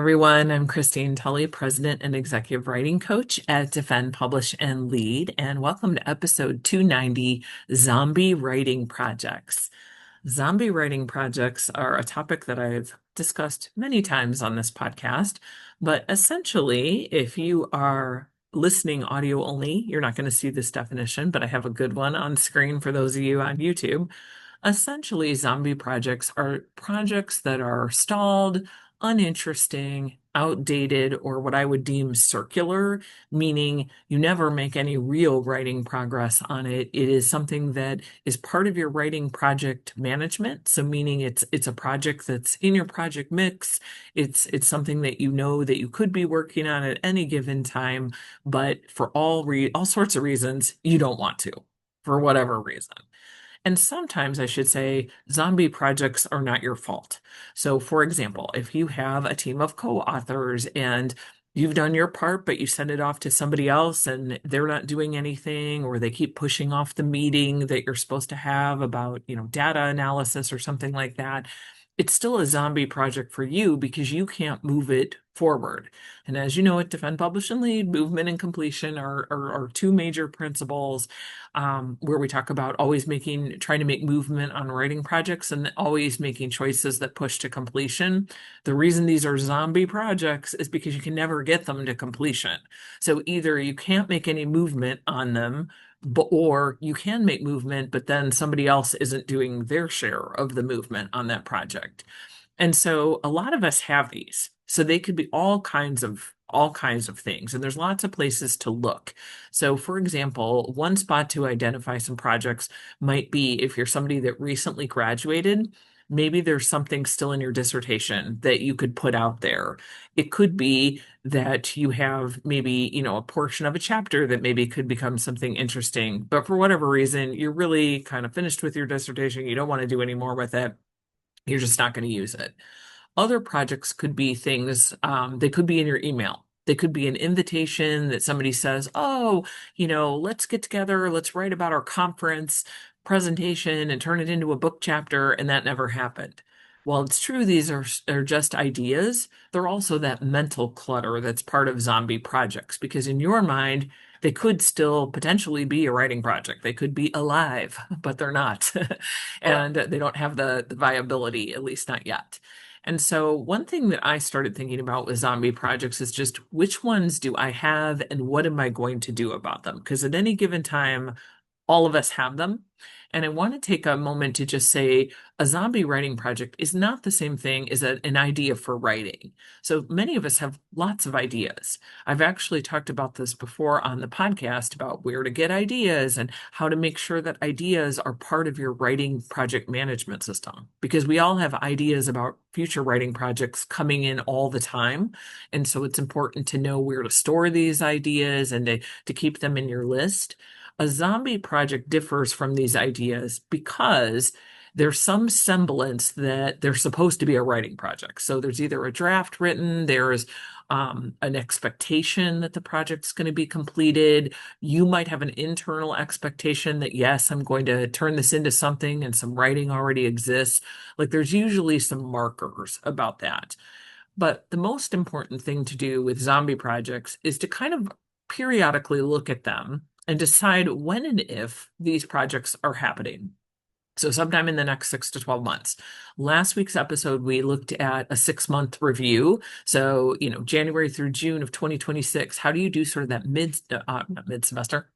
everyone. I'm Christine Tulley, President and Executive Writing Coach at Defend, Publish, and Lead, and welcome to episode 290, Zombie Writing Projects. Zombie writing projects are a topic that I've discussed many times on this podcast, but essentially, if you are listening audio only, you're not going to see this definition, but I have a good one on screen for those of you on YouTube. Essentially, zombie projects are projects that are stalled, uninteresting, outdated, or what I would deem circular, meaning you never make any real writing progress on it. It is something that is part of your writing project management. So meaning it's a project that's in your project mix. It's something that you know that you could be working on at any given time, but for all sorts of reasons, you don't want to, for whatever reason. And sometimes I should say zombie projects are not your fault. So, for example, if you have a team of co-authors and you've done your part, but you send it off to somebody else and they're not doing anything, or they keep pushing off the meeting that you're supposed to have about, data analysis or something like that, it's still a zombie project for you because you can't move it forward. And as you know, at Defend, Publish, and Lead, movement and completion are two major principles where we talk about always trying to make movement on writing projects and always making choices that push to completion. The reason these are zombie projects is because you can never get them to completion. So either you can't make any movement on them, or you can make movement, but then somebody else isn't doing their share of the movement on that project. And so a lot of us have these. So they could be all kinds of things. And there's lots of places to look. So for example, one spot to identify some projects might be if you're somebody that recently graduated, maybe there's something still in your dissertation that you could put out there. It could be that you have maybe, a portion of a chapter that maybe could become something interesting, but for whatever reason, you're really kind of finished with your dissertation. You don't want to do any more with it. You're just not going to use it. Other projects could be things, they could be in your email. They could be an invitation that somebody says, oh, let's get together, let's write about our conference presentation and turn it into a book chapter, and that never happened. While it's true these are just ideas, they're also that mental clutter that's part of zombie projects, because in your mind, they could still potentially be a writing project. They could be alive, but they're not. And they don't have the viability, at least not yet. And so one thing that I started thinking about with zombie projects is just which ones do I have and what am I going to do about them? Because at any given time, all of us have them. And I want to take a moment to just say a zombie writing project is not the same thing as an idea for writing. So many of us have lots of ideas. I've actually talked about this before on the podcast about where to get ideas and how to make sure that ideas are part of your writing project management system, because we all have ideas about future writing projects coming in all the time. And so it's important to know where to store these ideas and to keep them in your list. A zombie project differs from these ideas because there's some semblance that they're supposed to be a writing project. So there's either a draft written, there's an expectation that the project's going to be completed. You might have an internal expectation that, yes, I'm going to turn this into something, and some writing already exists. Like there's usually some markers about that. But the most important thing to do with zombie projects is to kind of periodically look at them and decide when and if these projects are happening. So sometime in the next 6 to 12 months. Last week's episode, we looked at a 6-month review. So, January through June of 2026, how do you do sort of that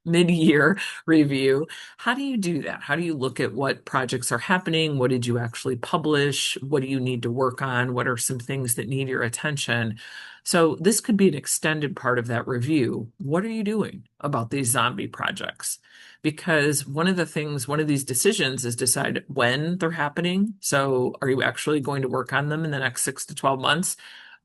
mid-year review? How do you do that? How do you look at what projects are happening? What did you actually publish? What do you need to work on? What are some things that need your attention? So this could be an extended part of that review. What are you doing about these zombie projects? Because one of these decisions is decide when they're happening. So are you actually going to work on them in the next 6 to 12 months?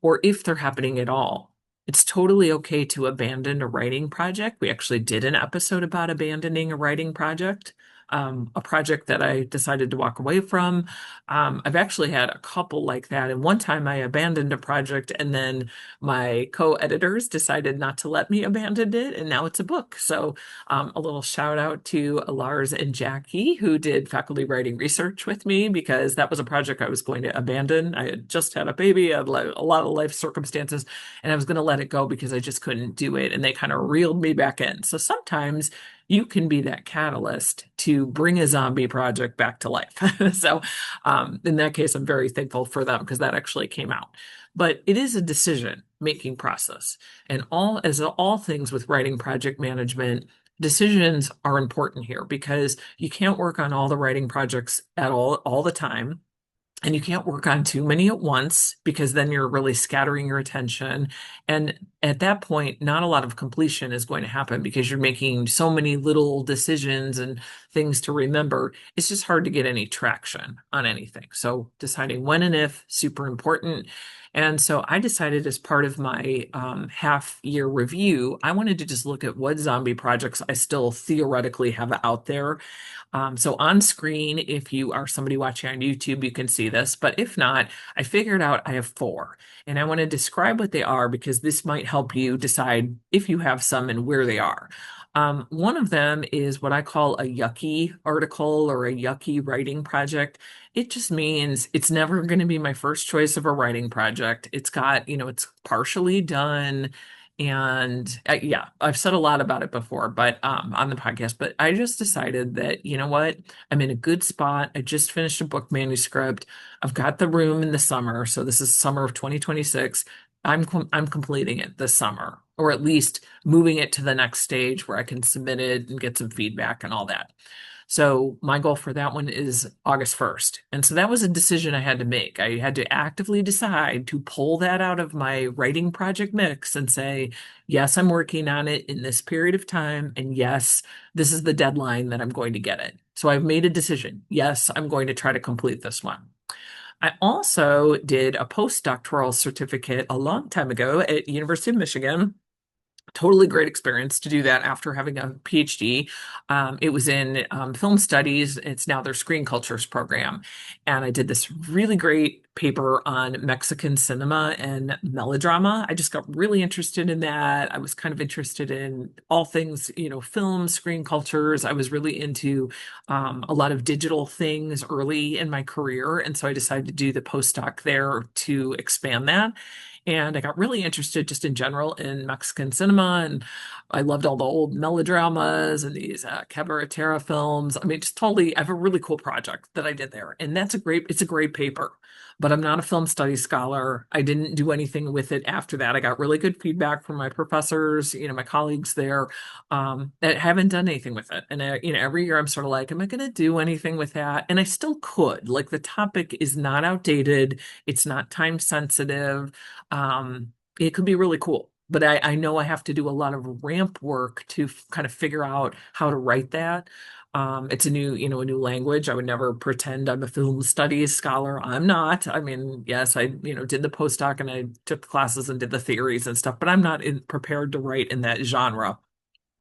Or if they're happening at all? It's totally okay to abandon a writing project. We actually did an episode about abandoning a writing project. a project that I decided to walk away from. I've actually had a couple like that. And one time I abandoned a project and then my co-editors decided not to let me abandon it. And now it's a book. So a little shout out to Lars and Jackie, who did faculty writing research with me, because that was a project I was going to abandon. I had just had a baby, I had a lot of life circumstances, and I was going to let it go because I just couldn't do it. And they kind of reeled me back in. So sometimes you can be that catalyst to bring a zombie project back to life. So in that case, I'm very thankful for them because that actually came out. But it is a decision making process. And as all things with writing project management, decisions are important here because you can't work on all the writing projects at all the time. And you can't work on too many at once because then you're really scattering your attention. And at that point, not a lot of completion is going to happen because you're making so many little decisions and things to remember. It's just hard to get any traction on anything. So deciding when and if, super important. And so I decided, as part of my half year review, I wanted to just look at what zombie projects I still theoretically have out there. So on screen, if you are somebody watching on YouTube, you can see this. But if not, I figured out I have four. And I want to describe what they are because this might help you decide if you have some and where they are. One of them is what I call a yucky article or a yucky writing project. It just means it's never going to be my first choice of a writing project. It's got, it's partially done. And yeah, I've said a lot about it before, but on the podcast, but I just decided that, you know what, I'm in a good spot. I just finished a book manuscript. I've got the room in the summer. So this is summer of 2026. I'm completing it this summer, or at least moving it to the next stage where I can submit it and get some feedback and all that. So my goal for that one is August 1st. And so that was a decision I had to make. I had to actively decide to pull that out of my writing project mix and say, yes, I'm working on it in this period of time. And yes, this is the deadline that I'm going to get it. So I've made a decision. Yes, I'm going to try to complete this one. I also did a postdoctoral certificate a long time ago at University of Michigan. Totally great experience to do that after having a PhD. It was in film studies. It's now their screen cultures program. And I did this really great paper on Mexican cinema and melodrama. I just got really interested in that. I was kind of interested in all things, film, screen cultures. I was really into a lot of digital things early in my career. And so I decided to do the postdoc there to expand that. And I got really interested just in general in Mexican cinema. And I loved all the old melodramas and these cabaretera films. I mean, just totally, I have a really cool project that I did there. And it's a great paper. But I'm not a film studies scholar. I didn't do anything with it after that. I got really good feedback from my professors, my colleagues there, that haven't done anything with it. And, every year I'm sort of like, am I going to do anything with that? And I still could. Like, the topic is not outdated. It's not time sensitive. It could be really cool, but I know I have to do a lot of ramp work to kind of figure out how to write that. It's a new language. I would never pretend I'm a film studies scholar. I'm not. I mean, yes, I, did the postdoc and I took classes and did the theories and stuff, but I'm not prepared to write in that genre.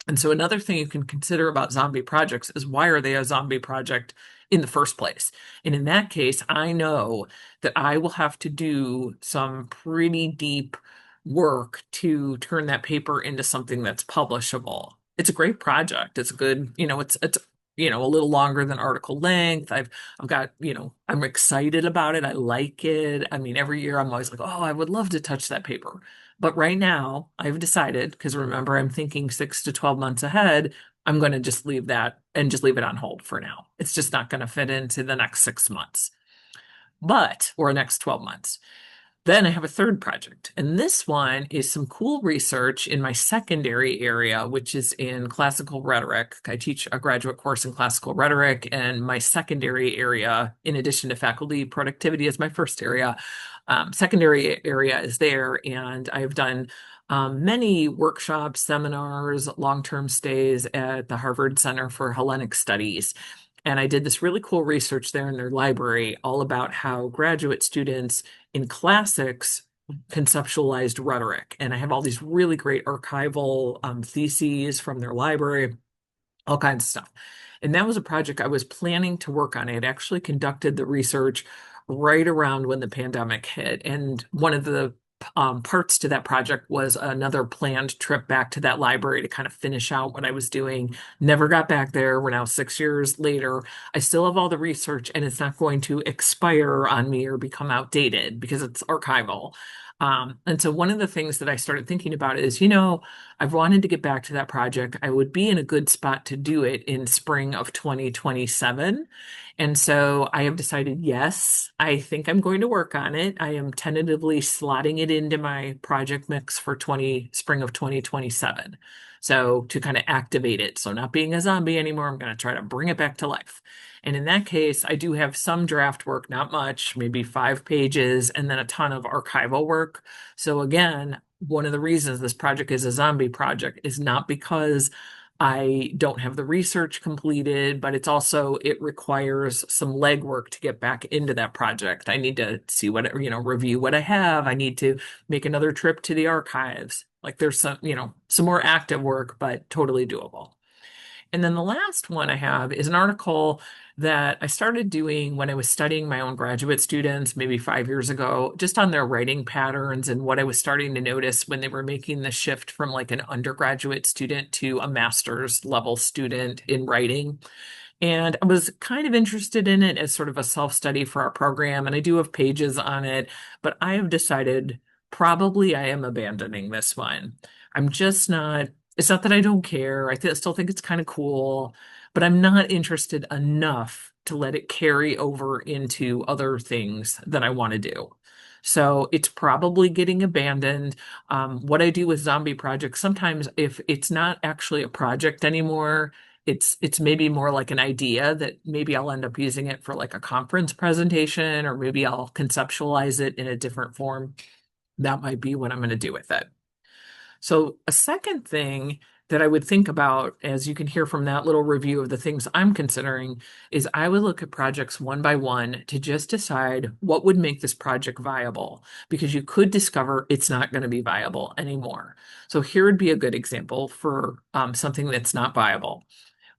And so another thing you can consider about zombie projects is, why are they a zombie project in the first place? And in that case, I know that I will have to do some pretty deep work to turn that paper into something that's publishable. It's a great project. It's good, it's a little longer than article length. I've got, I'm excited about it. I like it. I mean, every year I'm always like, oh, I would love to touch that paper. But right now, I've decided, because remember, I'm thinking 6 to 12 months ahead, I'm going to just leave that and just leave it on hold for now. It's just not going to fit into the next 6 months, or next 12 months. Then I have a third project, and this one is some cool research in my secondary area, which is in classical rhetoric. I teach a graduate course in classical rhetoric, and my secondary area, in addition to faculty productivity, is my first area. Secondary area is there, and I've done many workshops, seminars, long-term stays at the Harvard Center for Hellenic Studies. And I did this really cool research there in their library, all about how graduate students in classics conceptualized rhetoric. And I have all these really great archival theses from their library. all kinds of stuff. And that was a project I was planning to work on. I had actually conducted the research right around when the pandemic hit. And one of the parts to that project was another planned trip back to that library to kind of finish out what I was doing. Never got back there. We're now 6 years later. I still have all the research, and it's not going to expire on me or become outdated because it's archival. And so one of the things that I started thinking about is, I've wanted to get back to that project. I would be in a good spot to do it in spring of 2027. And so I have decided, yes, I think I'm going to work on it. I am tentatively slotting it into my project mix for spring of 2027. So to kind of activate it. So not being a zombie anymore, I'm going to try to bring it back to life. And in that case, I do have some draft work, not much, maybe 5 pages, and then a ton of archival work. So again, one of the reasons this project is a zombie project is not because I don't have the research completed, but it requires some legwork to get back into that project. I need to see review what I have. I need to make another trip to the archives. Like there's some more active work, but totally doable. And then the last one I have is an article that I started doing when I was studying my own graduate students, maybe 5 years ago, just on their writing patterns and what I was starting to notice when they were making the shift from like an undergraduate student to a master's level student in writing. And I was kind of interested in it as sort of a self-study for our program. And I do have pages on it, but I have decided probably I am abandoning this one. I'm just not, it's not that I don't care. Still think it's kind of cool, but I'm not interested enough to let it carry over into other things that I want to do. So it's probably getting abandoned. What I do with zombie projects, sometimes if it's not actually a project anymore, it's maybe more like an idea that maybe I'll end up using it for like a conference presentation, or maybe I'll conceptualize it in a different form. That might be what I'm going to do with it. So a second thing that I would think about, as you can hear from that little review of the things I'm considering, is I would look at projects one by one to just decide what would make this project viable, because you could discover it's not going to be viable anymore. So here would be a good example for something that's not viable.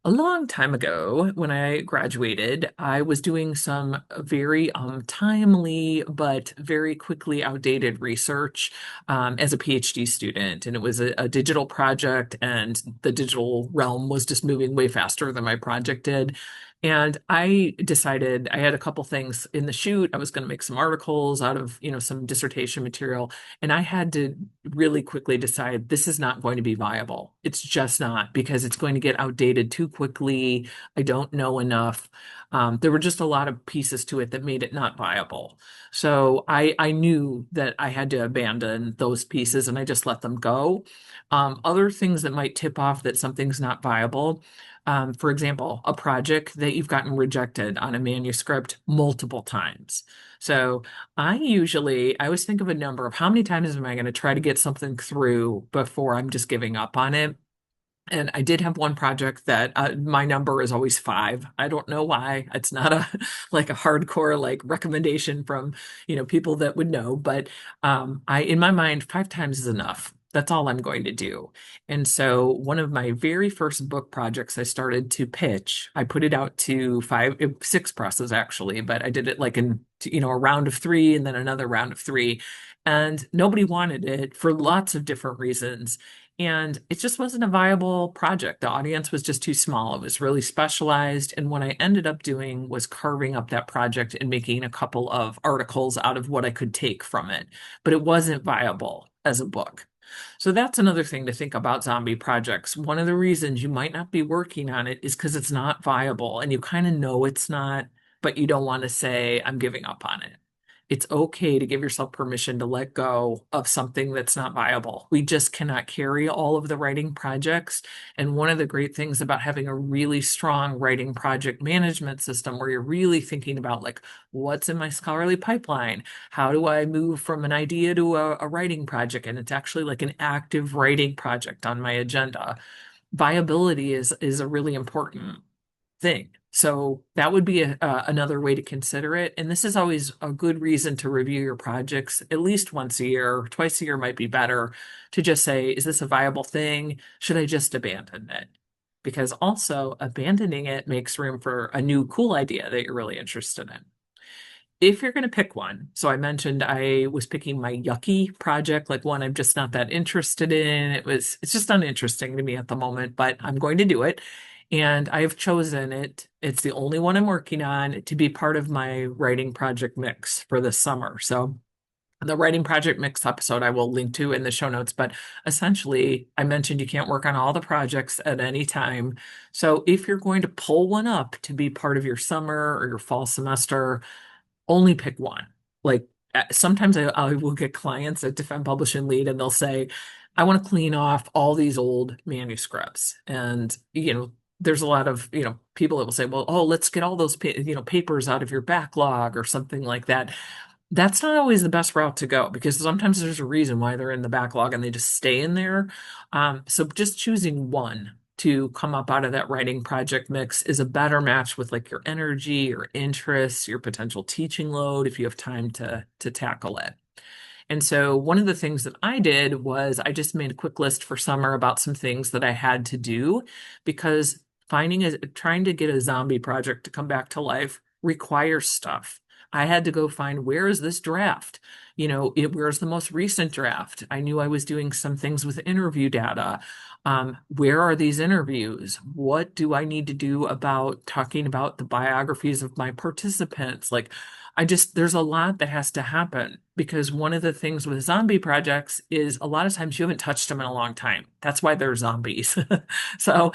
A long time ago, when I graduated, I was doing some very timely but very quickly outdated research as a PhD student. And it was a digital project, and the digital realm was just moving way faster than my project did. And I decided I had a couple things in the chute. I was going to make some articles out of, some dissertation material. And I had to really quickly decide this is not going to be viable. It's just not, because it's going to get outdated too quickly. I don't know enough. There were just a lot of pieces to it that made it not viable. So I knew that I had to abandon those pieces, and I just let them go. Other things that might tip off that something's not viable. For example, a project that you've gotten rejected on a manuscript multiple times. So I always think of a number of how many times am I going to try to get something through before I'm just giving up on it. And I did have one project that my number is always 5. I don't know why. It's not a like a hardcore like recommendation from, people that would know, but in my mind, 5 times is enough. That's all I'm going to do. And so one of my very first book projects I started to pitch, I put it out to 6 presses actually, but I did it like in, a round of 3 and then another round of 3. And nobody wanted it for lots of different reasons. And it just wasn't a viable project. The audience was just too small. It was really specialized. And what I ended up doing was carving up that project and making a couple of articles out of what I could take from it. But it wasn't viable as a book. So that's another thing to think about zombie projects. One of the reasons you might not be working on it is because it's not viable, and you kind of know it's not, but you don't want to say, I'm giving up on it. It's okay to give yourself permission to let go of something that's not viable. We just cannot carry all of the writing projects. And one of the great things about having a really strong writing project management system, where you're really thinking about like, what's in my scholarly pipeline? How do I move from an idea to a writing project? And it's actually like an active writing project on my agenda. Viability is a really important thing. So that would be another way to consider it. And this is always a good reason to review your projects at least once a year. Twice a year might be better, to just say, is this a viable thing? Should I just abandon it? because also abandoning it makes room for a new cool idea that you're really interested in. If you're going to pick one, so I mentioned I was picking my yucky project, like one I'm just not that interested in. It's just uninteresting to me at the moment, but I'm going to do it. And I have chosen it. It's the only one I'm working on to be part of my writing project mix for this summer. So the writing project mix episode I will link to in the show notes, but essentially I mentioned you can't work on all the projects at any time. So if you're going to pull one up to be part of your summer or your fall semester, only pick one. Like sometimes I will get clients at Defend Publish and Lead and they'll say, I want to clean off all these old manuscripts. And, there's a lot of, people that will say, well, oh, let's get all those, papers out of your backlog or something like that. That's not always the best route to go because sometimes there's a reason why they're in the backlog and they just stay in there. So just choosing one to come up out of that writing project mix is a better match with like your energy, your interests, your potential teaching load if you have time to tackle it. And so one of the things that I did was I just made a quick list for summer about some things that I had to do because trying to get a zombie project to come back to life requires stuff. I had to go find where is this draft? Where's the most recent draft? I knew I was doing some things with interview data. Where are these interviews? What do I need to do about talking about the biographies of my participants? Like, there's a lot that has to happen because one of the things with zombie projects is a lot of times you haven't touched them in a long time. That's why they're zombies. So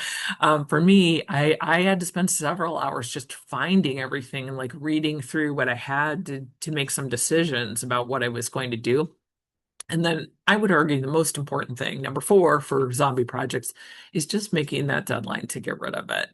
for me, I had to spend several hours just finding everything and like reading through what I had to make some decisions about what I was going to do. And then I would argue the most important thing, number four for zombie projects, is just making that deadline to get rid of it.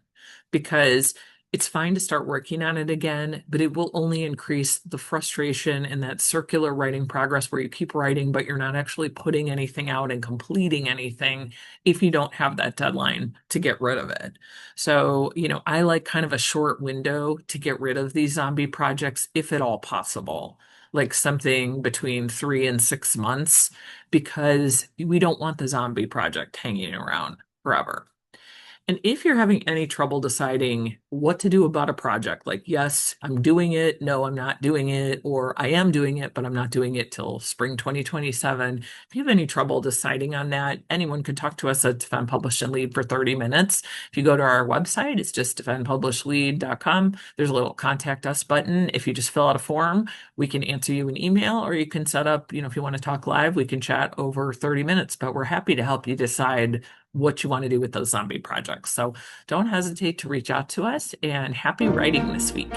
Because it's fine to start working on it again, but it will only increase the frustration and that circular writing progress where you keep writing, but you're not actually putting anything out and completing anything if you don't have that deadline to get rid of it. So, I like kind of a short window to get rid of these zombie projects, if at all possible, like something between 3 and 6 months, because we don't want the zombie project hanging around forever. And if you're having any trouble deciding what to do about a project, like, yes, I'm doing it, no, I'm not doing it, or I am doing it, but I'm not doing it till spring 2027, if you have any trouble deciding on that, anyone could talk to us at Defend Publish and Lead for 30 minutes. If you go to our website, it's just defendpublishlead.com. There's a little contact us button. If you just fill out a form, we can answer you an email, or you can set up, if you want to talk live, we can chat over 30 minutes, but we're happy to help you decide what you want to do with those zombie projects. So don't hesitate to reach out to us and happy writing this week.